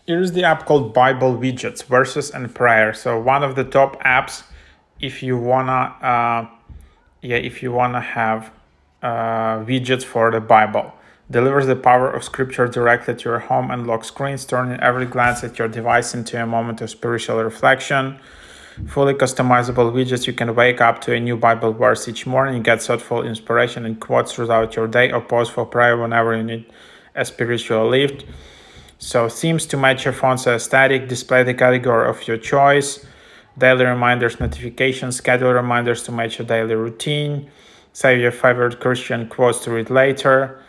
Here's the app called Bible Widgets, Verses and Prayer. So one of the top apps if you wanna have widgets for the Bible. Delivers the power of scripture directly to your home and lock screens, turning every glance at your device into a moment of spiritual reflection. Fully customizable widgets. You can wake up to a new Bible verse each morning, get thoughtful inspiration and quotes throughout your day, or pause for prayer whenever you need a spiritual lift. So themes to match your phone's aesthetic, display the category of your choice, daily reminders, notifications, schedule reminders to match your daily routine, save your favorite Christian quotes to read later,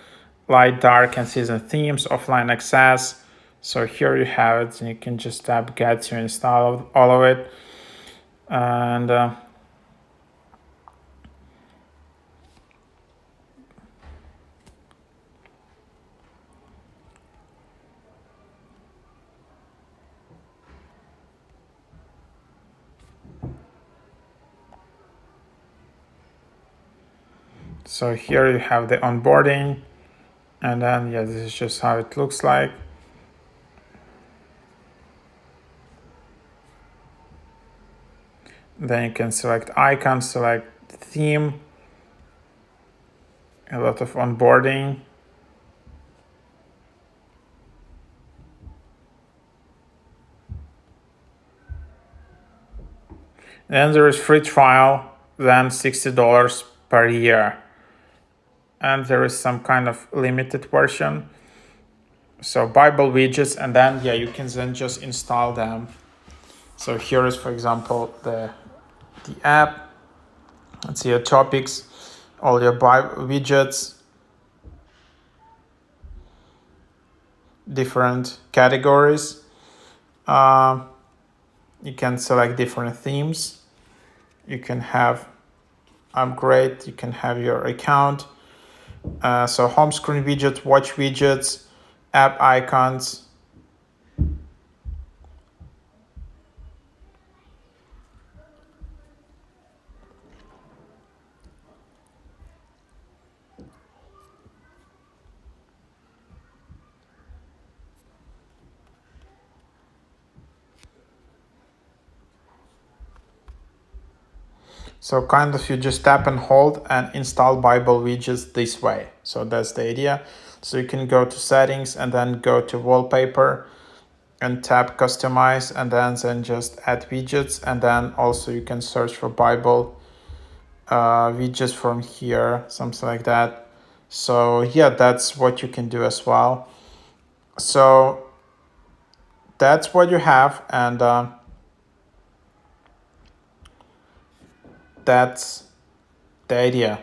light, dark, and season themes, offline access. So here you have it, and you can just tap get to install all of it. And so here you have the onboarding, and then this is just how it looks like. Then you can select icons, select theme, a lot of onboarding. Then there is free trial, then $60 per year. And there is some kind of limited version. So Bible widgets, and then you can then just install them. So here is, for example, the app. Let's see your topics, all your Bible widgets, different categories. You can select different themes. You can have upgrade. You can have your account. So home screen widgets, watch widgets, app icons. So kind of you just tap and hold and install Bible widgets this way. So that's the idea. So you can go to settings and then go to wallpaper and tap customize, and then just add widgets, and then also you can search for Bible widgets from here, something like that. So that's what you can do as well. So that's what you have, and that's the idea.